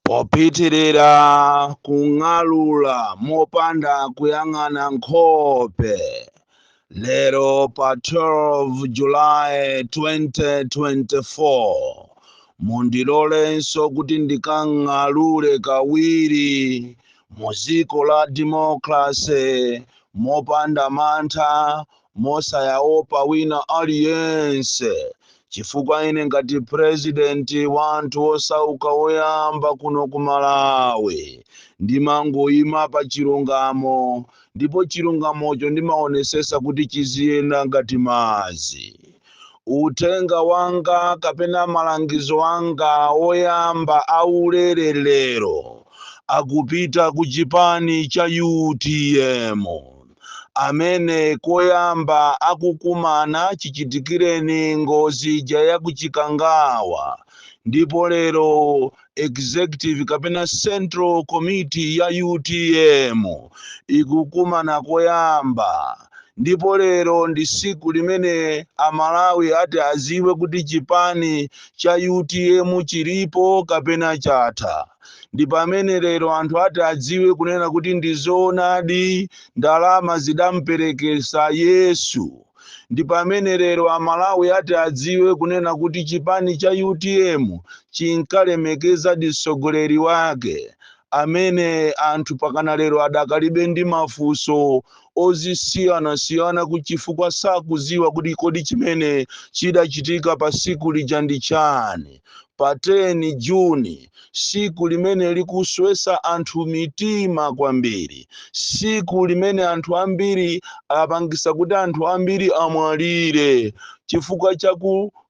Popitirira kung'alula mopanda kuyang'ana nkhope. Lero pa 12 July 2024 mundilolenso kuti ndikang'alule kawiri muziko la democracy mopanda mantha mosayaopa wina aliyense. Chifukwa ine ngati president wanthu osauka woyamba kuno ku Malawi ndimangoyima pa chilungamo, ndipo chilungamocho ndimaonesesa kuti chiziyenda ngati madzi. Uthenga wanga kapena malangizo anga woyamba aulere lero akupita ku chipani cha UTM, amene koyamba akukumana chichitikireni ngozi ija ya kuchikangawa, ndipo lero executive kapena central committee ya UTM ikukumana koyamba. Ndipo lero ndi siku limene amalawi ati aziwe kuti chipani cha UTM chilipo kapena chatha. Ndi pamene lero anthu ati adziwe kunena kuti ndi zoonadi ndalama zidamperekesa Yesu. Ndi pamene lero amalawi ati adziwe kunena kuti chipani cha UTM chinkalemekeza mtsogoleri wake, amene anthu pakana lero adakalibe ndi mafunso ozisiyanasiyana kuchifukwa sakuziwa kuti kodi chimene chidachitika pa siku lija ndi chani. Pa 10 Juni, siku limene likuswesa anthu mitima kwambiri, siku limene anthu ambiri apangisa kuti anthu ambiri amwalire chifukwa cha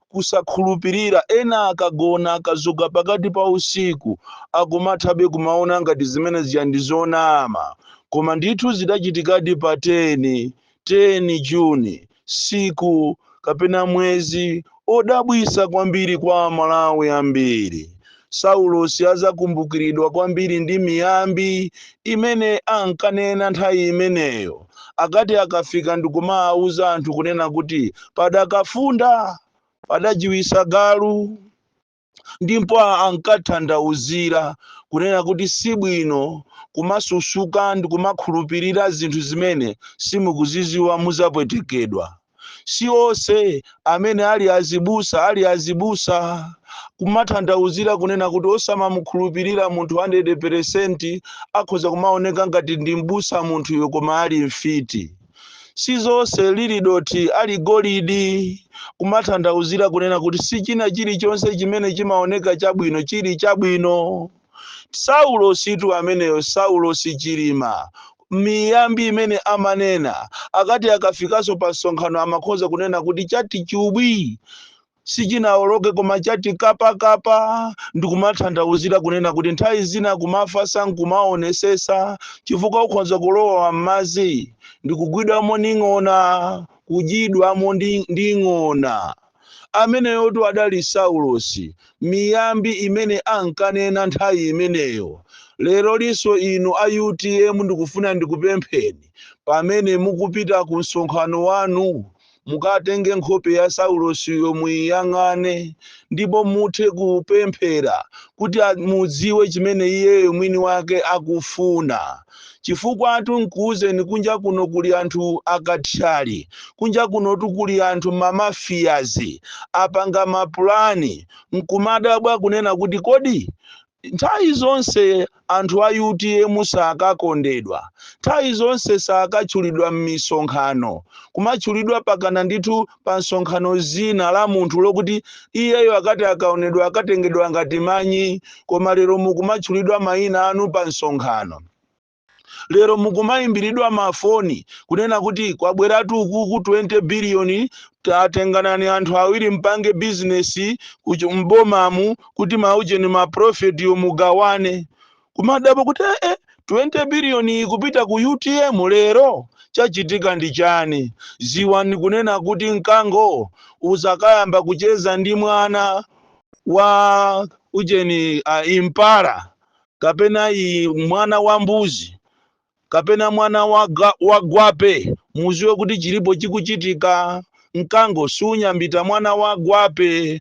kusakhulupirira. Ena akagona akazuka pakati pa usiku akumathabe kumaona ngati zimene zija ndi zonama, koma ndithu zidachitikadi pa 10 Juni, siku kapena mwezi odabwisa kwambiri kwa amalawi ambiri. Saulo azakumbukiridwa kwambiri ndi miyambi imene ankanena nthawi imeneyo, akati akafika ndikumawuza anthu kunena kuti padakafunda padajiwisa galu, ndipo ankathandauzira kunena kuti sibwino kumasusuka ndi kumakhulupirira zinthu zimene simukuziziwa muzapwetekedwa. Si onse amene ali azibusa kumathandauzira kunena kuti osamamukhulupirira munthu 100% akhoza kumaoneka ngati ndi mbusa munthuyo koma ali mfiti. Si zonse lili doti ali golidi kumathandauzira kunena kuti si china chilichonse chimene chimaoneka chabwino chili chabwino. Saulo situ ameneyo, Saulo si chilima. Miyambi imene amanena akati akafikaso pa msonkhano amakhoza kunena kuti chati chubwi sichinaoloke koma chati kapakapa, ndikumathandauzira kunena kuti nthawi zina kumafasa nkumaonesesa chifukwa ukhoza kulowa m'madzi ndikugwidwamo ndi ng'ona, kudyidwamo ndi ng'ona. Ameneyo tu adali Saulosi, miyambi imene ankanena nthawi imeneyo. Lero liso inu a UTM ndikufuna ndikupempheni, pamene mukupita ku msonkhano wanu mukatenge nkhope ya Saulosiyo muyang'ane, ndipo muthe kupemphera kuti mudziwe chimene iyeyo mwini wake akufuna. Chifukwa atu nkuuzeni kunja kuno kuli anthu akathyali, kunja kuno kuli anthu mamafiyazi apanga mapulani, nkumadabwa kunena kuti kodi nthawi zonse anthu a UTM sakakondedwa, nthawi zonse sakatchulidwa m'misonkhano, kumatchulidwa pakana ndithu pa nsonkhano zina la munthu lokuti iyeyo akati akaonedwa akatengedwa ngati manyi, koma lero mukumatchulidwa mayina anu pa nsonkhano. Lero mukumayimbiridwa mafoni kunena kuti kwabweratu ukuku 20 biliyoni tatenganani anthu awiri mpange bizinesi m'bomamu kuti maujeni maprofeti yomugawane. Kumadabo kuti 20 biliyoni kupita ku UTM lero chachitika ndi chani? Ziwani kunena kuti mkango uzakayamba kucheza ndi mwana wa ujeni impala kapena mwana wa mbuzi kapena mwana wa gwape, muziwe kuti chilipo chikuchitika. mkango sunyambita mwana wa gwape,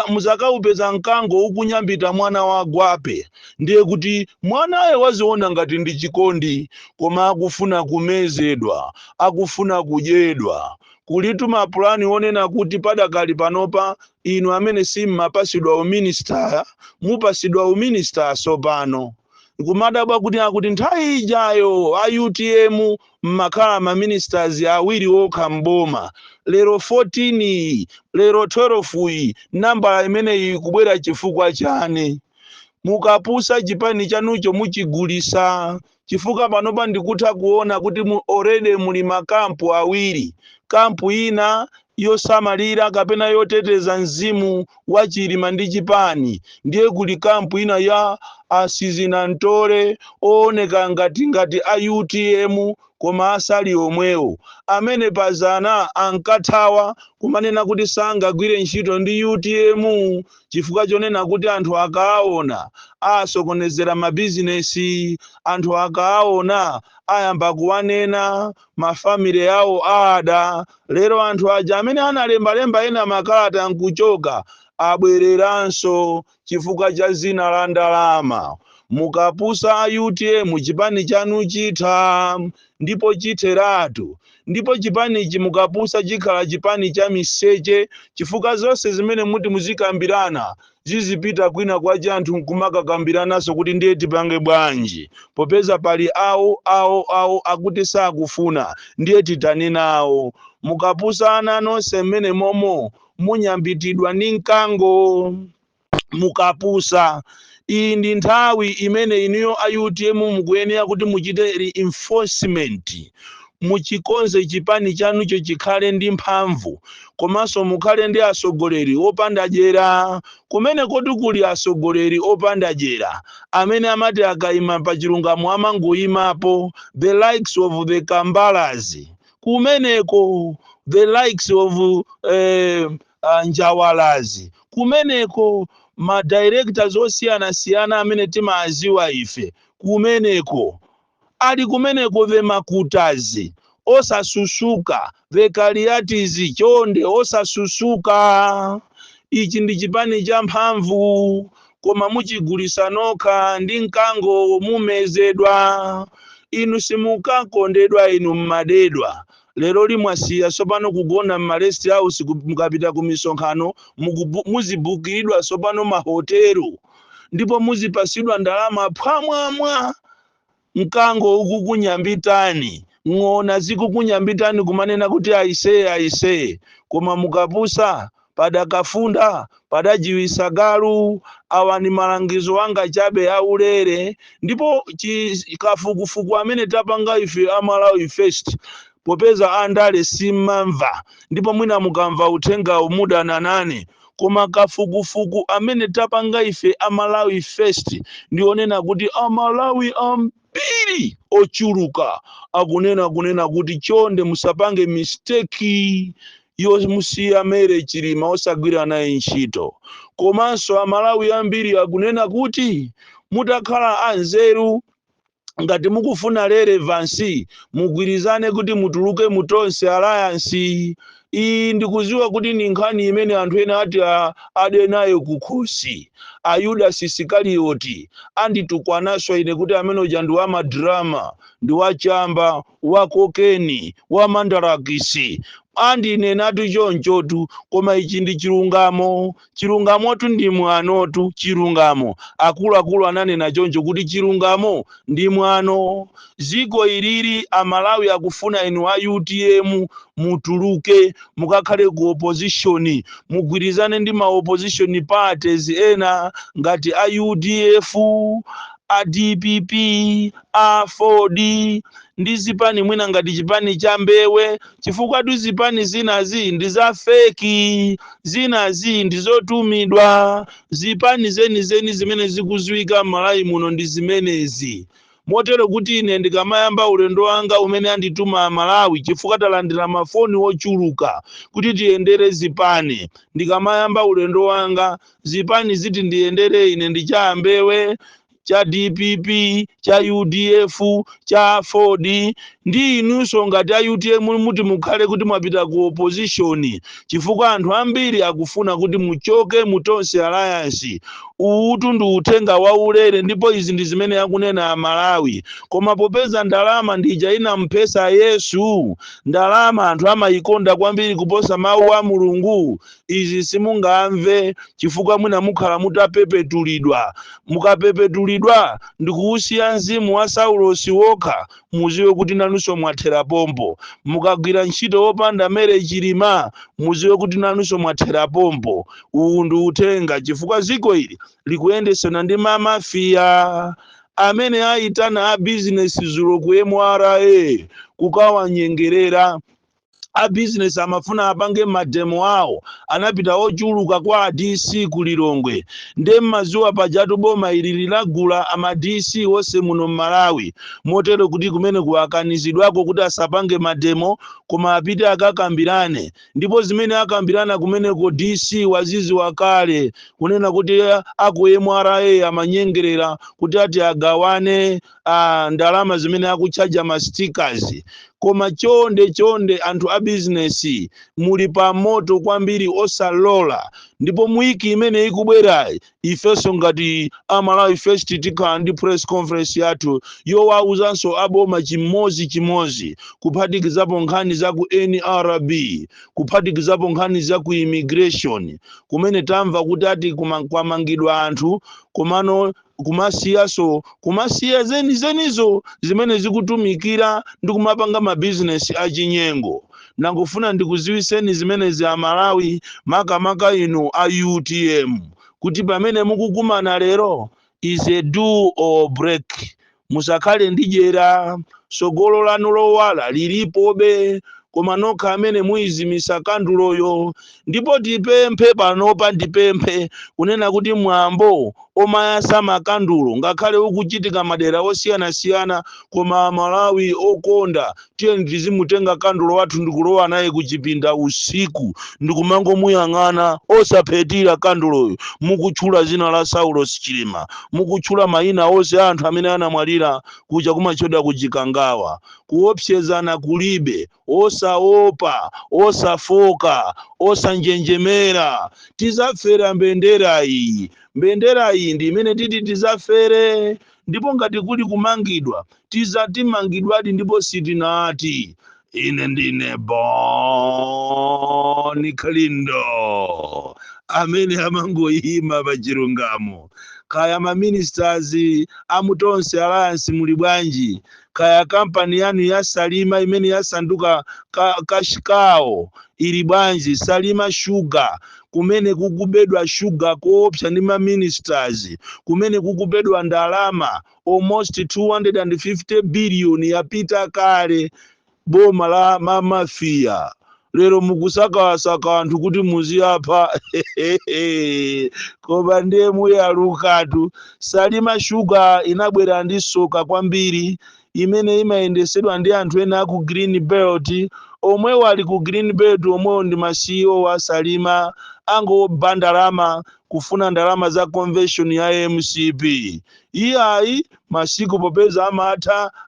muzakaupeza mkango ukunyambita mwana wa gwape, ndiye kuti mwanaye waziona ngati ndi chikondi, koma akufuna kumezedwa, akufuna kudyedwa. Kulitu mapulani onena kuti padakali panopa inu amene simmapasidwa uminista, mupasidwa uminista sopano. Kumadabwa kuti nthawi ijayo a UTM mmakhala ma ministers awiri okha mboma, lero 14 lero 12 nambala imeneyi kubwera chifukwa chani? Mukapusa chipani chanucho muchigulisa, chifukwa panopa ndikutha kuona kuti already muli makampu awiri, kampu ina yosamalira kapena yoteteza mzimu wa Chilima ndi Chipani, ndiye kuli kampu ina ya asizinantore ooneka ngati a UTM koma asali omwewo, amene pazana ankathawa kumanena kuti sangagwire ntchito ndi UTM chifukwa chonena kuti anthu akaona asokonezera mabizinesi, anthu akaona ayamba kuwanena, mafamily yawo ada. Lero anthu aja amene analembalemba ena makalata nkuchoka abwereranso chifukwa cha zina la ndalama. Mukapusa a UTM chipani chanu chitha, ndipo chitheratu, ndipo chipanichi mukapusa chikhala chipani cha miseche, chifukwa zonse zimene muti muzikambirana zizipita kwina kwa anthu nkumakakambiranaso kuti ndiye tipange bwanji, popeza pali awo akuti sakufuna, ndiye titani nawo. Mukapusa ana nonse mmene momo munyambitidwa ndi mkango, mukapusa. Iyi ndi nthawi imene inuyo a UTM mukuyenera kuti muchite reinforcement, muchikonze chipani chanucho chikhale ndi mphamvu, komanso mukhale ndi asogoleri opanda jera. Kumene koti kuli asogoleri opanda jera, amene amati akayima pa chilungamo amangoyimapo, the likes of the Kambalas, kumeneko the likes of Njawalazi, kumeneko ma directors osiyana-siyana amene timaziwa ife, kumeneko ali kumeneko the Makutazi osasusuka, the Kaliatizi chonde osasusuka. Ichi ndi chipani cha mphamvu, koma muchigulisa nokha ndi mkango mumezedwa. Inu simukakondedwa, inu mmadedwa. Lero limwasiya sopano kugona ma rest house, mukapita ku misonkhano muzibukiridwa sopano mahotelo, ndipo muzipasidwa ndalama phamwamwa. Mkango ukukunyambitani, ng'ona zikukunyambitani kumanena kuti aise, koma mukapusa padakafunda padajiwisa galu. Awa ni malangizo anga chabe ya ulere, ndipo kafukufuku amene tapanga ife Amalawi First, popeza andale simamva, ndipo mwina mukamva uthenga umuda nanane, koma kafukufuku amene tapanga ife Amalawi First ndionena kuti Amalawi ambiri ochuluka akunena kuti chonde musapange mistake yomusiya mere Chilima osagwira naye ntchito. Komanso Amalawi ambiri akunena kuti mutakhala anzeru, ngati mukufuna relevance mugwirizane kuti mutuluke mutonse alliance. Iyi ndikuziwa kuti ni nkhani imene anthu ena ati ade nayo kukhosi. Ayuda Isikarioti anditukwanaswa ine kuti amene uja ndi wa madrama, ndi wa chamba, wa kokeni, wa mandarakisi. Andine natu chonchotu, koma ichi ndi chilungamo. Chilungamotu ndi mwanotu, chilungamo. Akulu ananena choncho kuti chilungamo ndi mwano. Ziko iliri Amalawi akufuna inu a UTM mutuluke, mukakhale ku opposition, mugwirizane ndi ma opposition parties ena ngati a UDF, a DPP, a 4D, ndi zipani mwina ngati chipani cha Mbewe, chifukwa tu zipani zinazi ndi za feki, zinazi ndi zotumidwa. Zipani zeni zimene zikuziwika Malawi muno ndi zimenezi. Motero kuti ine ndikamayamba ulendo wanga umene andituma Malawi, chifukwa talandira mafoni ochuluka kuti tiyendere zipani, ndikamayamba ulendo wanga zipani ziti ndiyendere ine ndi cha Mbewe, cha DPP, cha UDF, cha Ford, ndi inunso ngati a UTM muti mukhale kuti mwapita ku opposition, chifukwa anthu ambiri akufuna kuti muchoke mu Tonse Alliance. Utu ndi uthenga wa ulere, ndipo izi ndi zimene yakunena Amalawi. Koma popeza ndalama ndija inampesa Yesu, ndalama anthu amayikonda kwambiri kuposa mawu a Mulungu, izi simungamve, chifukwa mwina mukhala mutapepetulidwa. Mukapepetulidwa ndikuusiya mzimu wa Saulosi wokha, muziwe kuti nanunso mwathera pompo. Mukagwira ntchito wopanda mere chilima, muziwe kuti nanunso mwathera pompo. Uwu ndi uthenga, chifukwa ziko ili likuyendesana ndi mamafiya amene aitana a business zulo ku MRA kukawanyengerera. A business amafuna apange mademo awo, anapita ochuluka kwa DC ku Lilongwe, nde mazuwa pajatu boma ili lilagula ama DC wose muno Malawi, motero kuti kumene kuakanizidwako kuti asapange mademo koma apite akakambirane. Ndipo zimene akambirana kumene ku DC wazizi wakale kunena kuti aku MRA amanyengerera kuti ati agawane ndalama zimene akuchaja ma stickers. Koma chonde anthu a business muli pa moto kwambiri osalola, ndipo mwiki imene ikubwera ifeso ngati Amalawi First tikhala ndi press conference yathu yowauzanso aboma chimozi kuphatikizapo nkhani za ku NRB, kuphatikizapo nkhani za ku immigration, kumene tamva kuti ati kwamangidwa anthu komano kumasiya zenizo zimene zikutumikira ndi kumapanga mabizinesi achinyengo. Nangofuna ndikuziwiseni zimene za Malawi makamaka ino a UTM kuti pamene mukukumana lero is a do or break. Musakhale ndidyera, sogolo lanu lowala lilipobe, koma nokha amene muizimisa kanduloyo. Ndipo tipemphe panopa ndipemphe kunena kuti mwambo omayasa makandulo ngakhale ukuchitika madera osiyana-siyana, koma Malawi okonda tiye tizimutenga kandulo wathu ndikulowa naye kuchipinda usiku ndikumango muyang'ana osaphetira kanduloyo, mukutchula zina la Saulosi Chilima, mukutchula mayina ose anthu amene anamwalira kuja kumachoda kuchikangawa. Kuopsezana kulibe, osaopa, osafoka, osanjenjemera. Tizafera mbendera iyi. Mbendera iyi ndi imene titi tizafere, ndipo ngati kuli kumangidwa timangidwadi, ndipo sitinati ine ndine Boni Khalindo amene amangoyima pa chilungamo. Kaya ma ministers amu Tonse Alliance muli bwanji, kaya kampani yanu ya Salima imene yasanduka kashikawo ili bwanji, Salima Sugar, kumene kukubedwa sugar koopsa ndi ma ministers, kumene kukubedwa ndalama almost 250 billion yapita kale boma la mamafiya. Lero mukusakasaka anthu kuti muziyapha koma ndiye muyalukatu. Salima Sugar inabwera ndi soka kwambiri imene imayendesedwa ndi anthu ena aku Green Belt. Omwe wali ku Green Belt omwewo ndi ma CEO wa Salima, angoba ndalama kufuna ndalama za convention ya MCP. Iyayi masiku popeza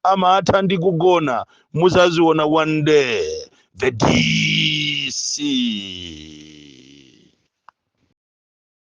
amatha ndi kugona, muzaziona one day. The DC.